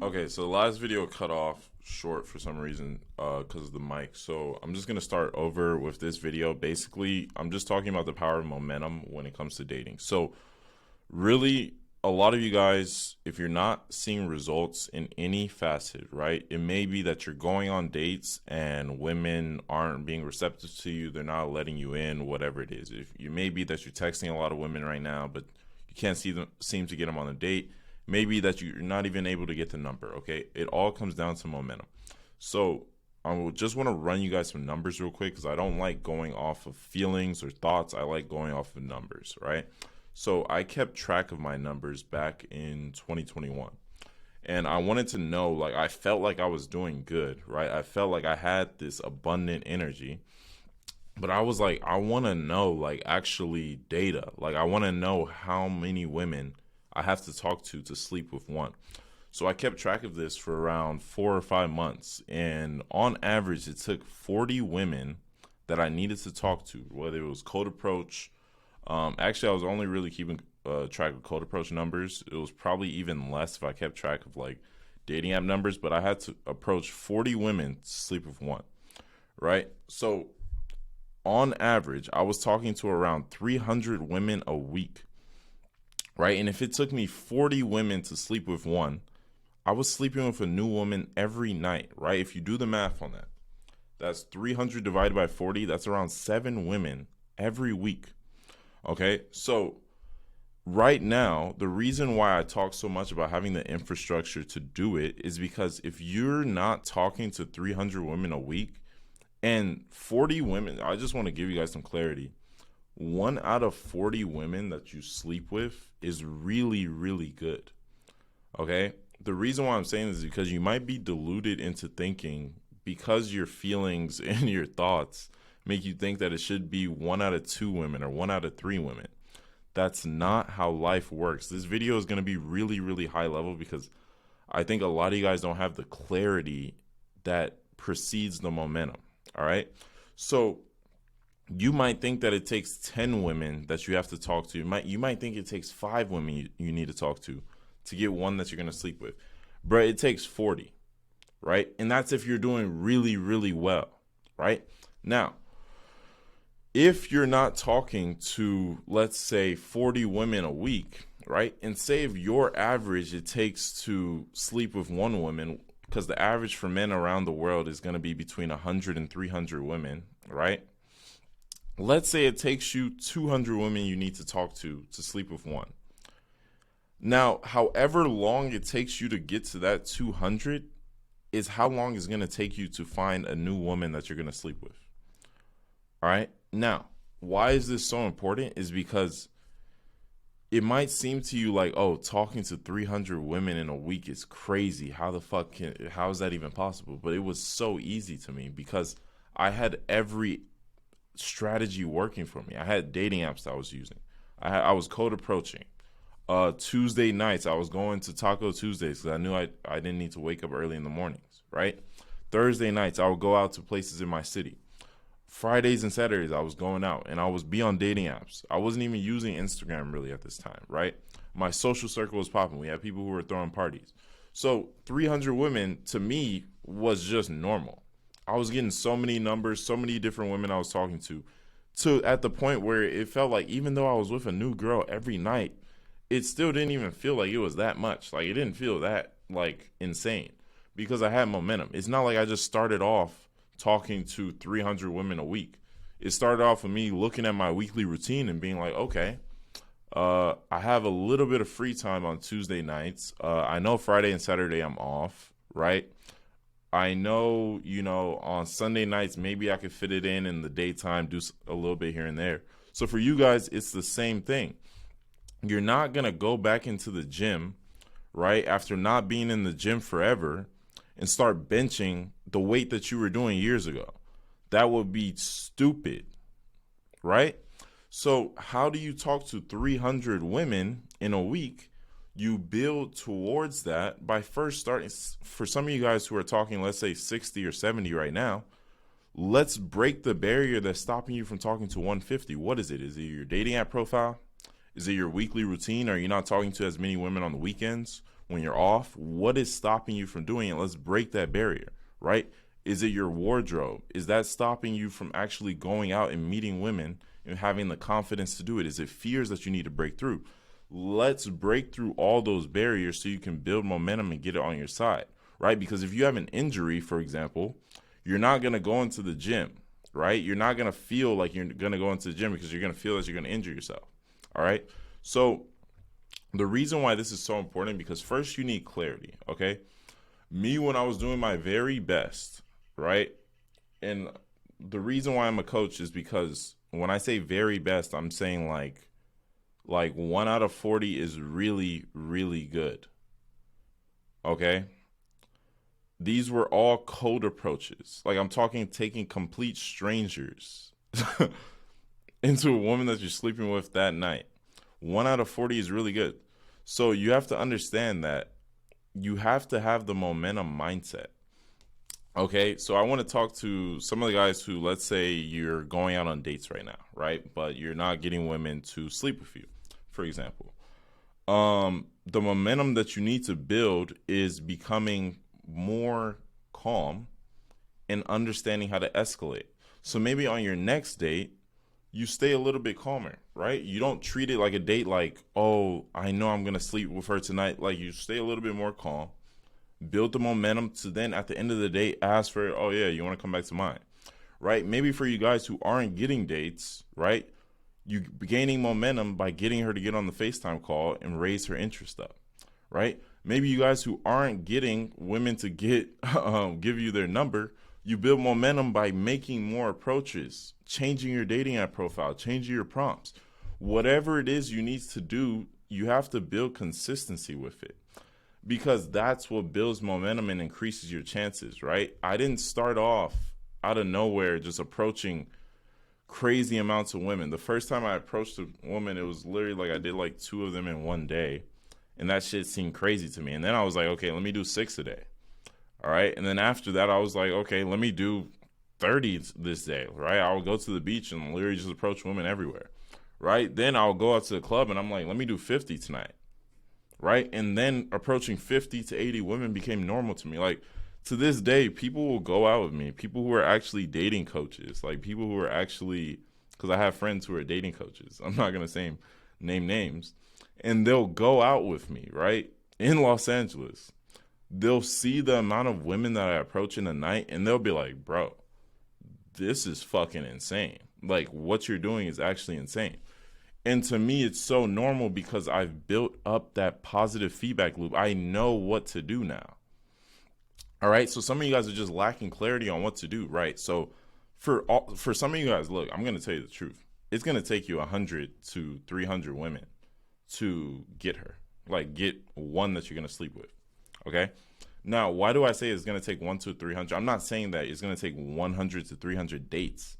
Okay, so the last video cut off short for some reason because of the mic. So I'm just going to start over with this video. Basically, I'm just talking about the power of momentum when it comes to dating. So, really, a lot of you guys, if you're not seeing results in any facet, right, it may be that you're going on dates and women aren't being receptive to you. They're not letting you in, whatever it is. If you may be that you're texting a lot of women right now, but you can't seem to get them on a date. Maybe that you're not even able to get the number. Okay, it all comes down to momentum. So I just want to run you guys some numbers real quick because I don't like going off of feelings or thoughts. I like going off of numbers, right? So I kept track of my numbers back in 2021. And I wanted to know, like, I felt like I was doing good, right? I felt like I had this abundant energy. But I was like, I want to know, like, actually data. Like, I want to know how many women I have to talk to sleep with one. So I kept track of this for around 4 or 5 months. And on average, it took 40 women that I needed to talk to, whether it was cold approach. Actually, I was only really keeping track of cold approach numbers. It was probably even less if I kept track of like dating app numbers, but I had to approach 40 women to sleep with one, right? So on average, I was talking to around 300 women a week, right? And if it took me 40 women to sleep with one, I was sleeping with a new woman every night, right? If you do the math on that, that's 300 divided by 40, that's around 7 women every week. Okay, so right now, the reason why I talk so much about having the infrastructure to do it is because if you're not talking to 300 women a week and 40 women, I just want to give you guys some clarity. 1 out of 40 women that you sleep with is really, really good. Okay. The reason why I'm saying this is because you might be deluded into thinking because your feelings and your thoughts make you think that it should be 1 out of 2 women or 1 out of 3 women. That's not how life works. This video is going to be really, really high level because I think a lot of you guys don't have the clarity that precedes the momentum. All right. So you might think that it takes 10 women that you have to talk to. You might think it takes 5 women you need to talk to get one that you're going to sleep with. But it takes 40, right? And that's if you're doing really, really well, right? Now, if you're not talking to, let's say, 40 women a week, right? And say if your average it takes to sleep with one woman, because the average for men around the world is going to be between 100 and 300 women, right? Let's say it takes you 200 women you need to talk to sleep with one. Now, however long it takes you to get to that 200 is how long it's going to take you to find a new woman that you're going to sleep with. All right. Now, why is this so important? Is because it might seem to you like, oh, talking to 300 women in a week is crazy. How is that even possible? But it was so easy to me because I had every strategy working for me. I had dating apps that I was using. I was cold approaching. Tuesday nights, I was going to Taco Tuesdays because I knew I didn't need to wake up early in the mornings, right? Thursday nights, I would go out to places in my city. Fridays and Saturdays, I was going out and I was be on dating apps. I wasn't even using Instagram really at this time, right? My social circle was popping. We had people who were throwing parties. So 300 women to me was just normal. I was getting so many numbers, so many different women I was talking to at the point where it felt like even though I was with a new girl every night, it still didn't even feel like it was that much. Like it didn't feel that like insane because I had momentum. It's not like I just started off talking to 300 women a week. It started off with me looking at my weekly routine and being like, okay, I have a little bit of free time on Tuesday nights. I know Friday and Saturday I'm off, right? I know, on Sunday nights, maybe I could fit it in the daytime, do a little bit here and there. So for you guys, it's the same thing. You're not going to go back into the gym, right, after not being in the gym forever and start benching the weight that you were doing years ago. That would be stupid, right? So how do you talk to 300 women in a week? You build towards that by first starting. For some of you guys who are talking, let's say 60 or 70 right now, let's break the barrier that's stopping you from talking to 150. What is it? Is it your dating app profile? Is it your weekly routine? Are you not talking to as many women on the weekends? when you're off, what is stopping you from doing it? Let's break that barrier, right? Is it your wardrobe? Is that stopping you from actually going out and meeting women and having the confidence to do it? Is it fears that you need to break through? Let's break through all those barriers so you can build momentum and get it on your side, right? Because if you have an injury, for example, you're not going to go into the gym, right? You're not going to feel like you're going to go into the gym because you're going to feel that you're going to injure yourself, all right? So the reason why this is so important, because first you need clarity, okay? Me, when I was doing my very best, right? And the reason why I'm a coach is because when I say very best, I'm saying like 1 out of 40 is really, really good. Okay? These were all cold approaches. Like, I'm talking taking complete strangers into a woman that you're sleeping with that night. 1 out of 40 is really good. So you have to understand that you have to have the momentum mindset. Okay, so I want to talk to some of the guys who, let's say you're going out on dates right now, right? But you're not getting women to sleep with you, for example. The momentum that you need to build is becoming more calm and understanding how to escalate. So maybe on your next date, you stay a little bit calmer, right? You don't treat it like a date like, oh, I know I'm going to sleep with her tonight. Like, you stay a little bit more calm. Build the momentum to then at the end of the day ask for, oh yeah, you want to come back to mine, right? Maybe for you guys who aren't getting dates, right, you gaining momentum by getting her to get on the FaceTime call and raise her interest up, right? Maybe you guys who aren't getting women to get give you their number, you build momentum by making more approaches, changing your dating app profile, changing your prompts. Whatever it is you need to do, you have to build consistency with it. Because that's what builds momentum and increases your chances, right? I didn't start off out of nowhere just approaching crazy amounts of women. The first time I approached a woman, it was literally like I did like 2 of them in one day. And that shit seemed crazy to me. And then I was like, okay, let me do 6 a day. All right. And then after that, I was like, okay, let me do 30 this day, right? I would go to the beach and literally just approach women everywhere, right? Then I'll go out to the club and I'm like, let me do 50 tonight. Right? And then approaching 50 to 80 women became normal to me. Like, to this day, people will go out with me. People who are actually dating coaches. Like, people who are actually, because I have friends who are dating coaches. I'm not going to name names. And they'll go out with me, right? In Los Angeles. They'll see the amount of women that I approach in a night, and they'll be like, bro, this is fucking insane. Like, what you're doing is actually insane. And to me, it's so normal because I've built up that positive feedback loop. I know what to do now. All right. So some of you guys are just lacking clarity on what to do. Right. So for some of you guys, look, I'm going to tell you the truth. It's going to take you 100 to 300 women to get her, like get one that you're going to sleep with. Okay. Now, why do I say it's going to take 1 to 300? I'm not saying that it's going to take 100 to 300 dates.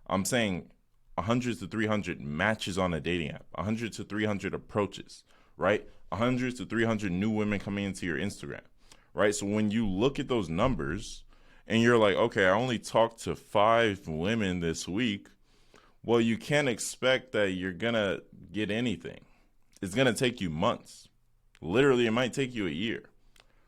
I'm saying 100 to 300 matches on a dating app, 100 to 300 approaches, right? 100 to 300 new women coming into your Instagram, right? So when you look at those numbers and you're like, okay, I only talked to 5 women this week. Well, you can't expect that you're going to get anything. It's going to take you months. Literally, it might take you a year,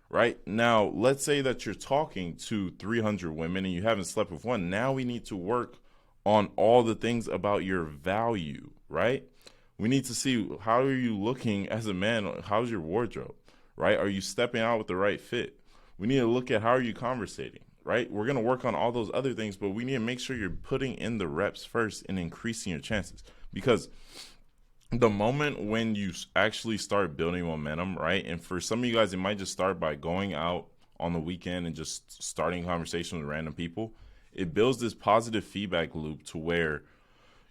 right? Now, let's say that you're talking to 300 women and you haven't slept with one. Now we need to work on all the things about your value, right? We need to see, how are you looking as a man? How's your wardrobe, right? Are you stepping out with the right fit? We need to look at how are you conversating, right? We're going to work on all those other things, but we need to make sure you're putting in the reps first and increasing your chances. Because the moment when you actually start building momentum, right? And for some of you guys, it might just start by going out on the weekend and just starting conversations with random people. It builds this positive feedback loop to where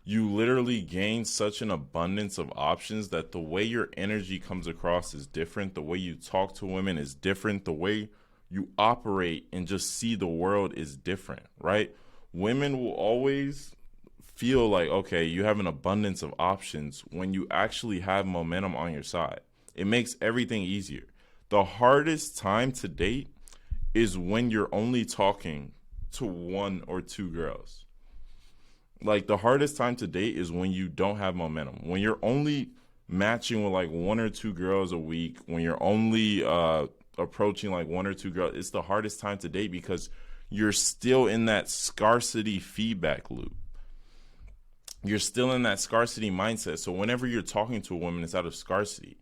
you literally gain such an abundance of options that the way your energy comes across is different. The way you talk to women is different. The way you operate and just see the world is different, right? Women will always feel like, okay, you have an abundance of options when you actually have momentum on your side. It makes everything easier. The hardest time to date is when you're only talking to 1 or 2 girls. Like, the hardest time to date is when you don't have momentum. When you're only matching with like one or two girls a week, when you're only approaching like one or two girls, it's the hardest time to date because you're still in that scarcity feedback loop. You're still in that scarcity mindset. So whenever you're talking to a woman, it's out of scarcity.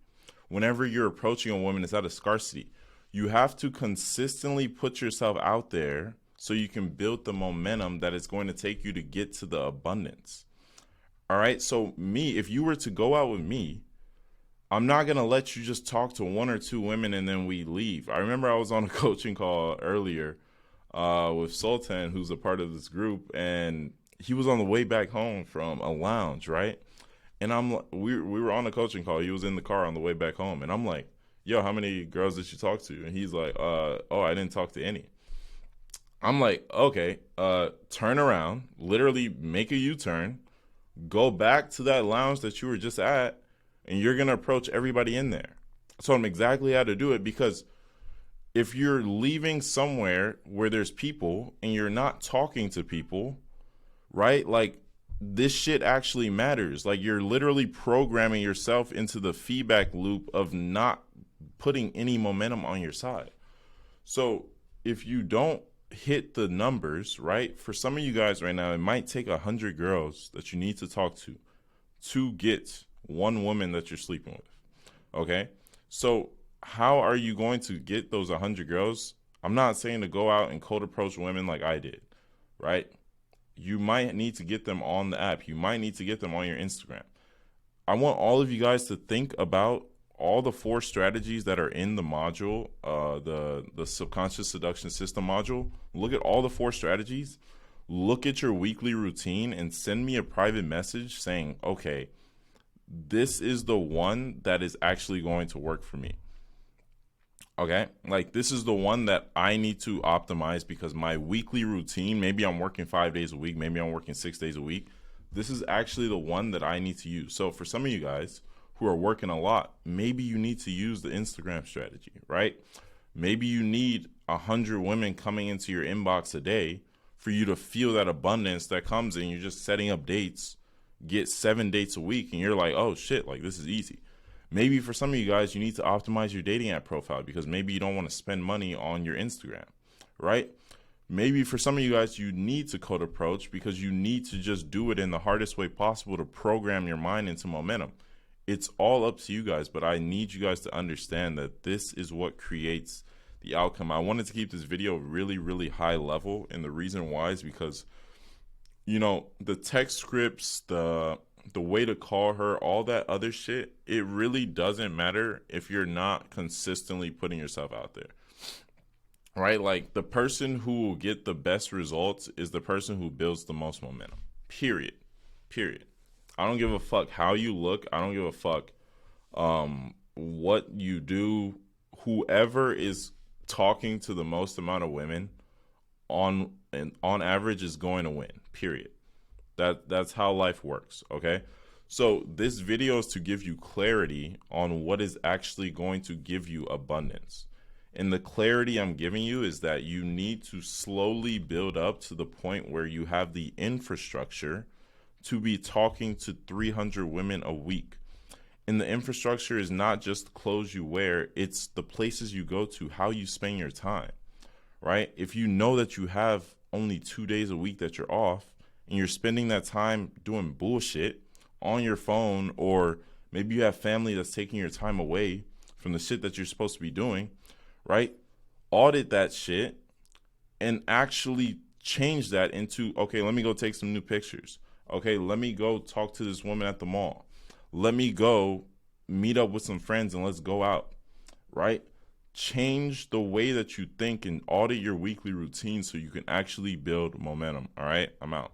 Whenever you're approaching a woman, it's out of scarcity. You have to consistently put yourself out there so you can build the momentum that it's going to take you to get to the abundance. All right. So me, if you were to go out with me, I'm not going to let you just talk to one or two women and then we leave. I remember I was on a coaching call earlier with Sultan, who's a part of this group, and he was on the way back home from a lounge, right? And we were on a coaching call. He was in the car on the way back home, and I'm like, "Yo, how many girls did you talk to?" And he's like, "Oh, I didn't talk to any." I'm like, "Okay, turn around, literally make a U-turn, go back to that lounge that you were just at, and you're gonna approach everybody in there." So I'm exactly how to do it, because if you're leaving somewhere where there's people and you're not talking to people, right? Like, this shit actually matters. Like, you're literally programming yourself into the feedback loop of not putting any momentum on your side. So if you don't hit the numbers, right? For some of you guys right now, it might take 100 girls that you need to talk to get one woman that you're sleeping with. Okay? So how are you going to get those 100 girls? I'm not saying to go out and cold approach women like I did, right? You might need to get them on the app. You might need to get them on your Instagram. I want all of you guys to think about all the 4 strategies that are in the module, the subconscious seduction system module. Look at all the 4 strategies. Look at your weekly routine and send me a private message saying, okay, this is the one that is actually going to work for me. Okay, like, this is the one that I need to optimize because my weekly routine, maybe I'm working 5 days a week, maybe I'm working 6 days a week. This is actually the one that I need to use. So for some of you guys who are working a lot, maybe you need to use the Instagram strategy, right? Maybe you need 100 women coming into your inbox a day for you to feel that abundance that comes in. You're just setting up dates, get 7 dates a week, and you're like, oh shit, like, this is easy. Maybe for some of you guys, you need to optimize your dating app profile because maybe you don't want to spend money on your Instagram, right? Maybe for some of you guys, you need to code approach because you need to just do it in the hardest way possible to program your mind into momentum. It's all up to you guys, but I need you guys to understand that this is what creates the outcome. I wanted to keep this video really, really high level, and the reason why is because, you know, the text scripts, the way to call her, all that other shit, it really doesn't matter if you're not consistently putting yourself out there, right? Like, the person who will get the best results is the person who builds the most momentum, period. I don't give a fuck how you look. I don't give a fuck what you do. Whoever is talking to the most amount of women on average is going to win, period. That's how life works, okay? So this video is to give you clarity on what is actually going to give you abundance. And the clarity I'm giving you is that you need to slowly build up to the point where you have the infrastructure to be talking to 300 women a week. And the infrastructure is not just clothes you wear, it's the places you go to, how you spend your time, right? If you know that you have only 2 days a week that you're off, and you're spending that time doing bullshit on your phone, or maybe you have family that's taking your time away from the shit that you're supposed to be doing, right? Audit that shit and actually change that into, okay, let me go take some new pictures. Okay, let me go talk to this woman at the mall. Let me go meet up with some friends and let's go out, right? Change the way that you think and audit your weekly routine so you can actually build momentum. All right, I'm out.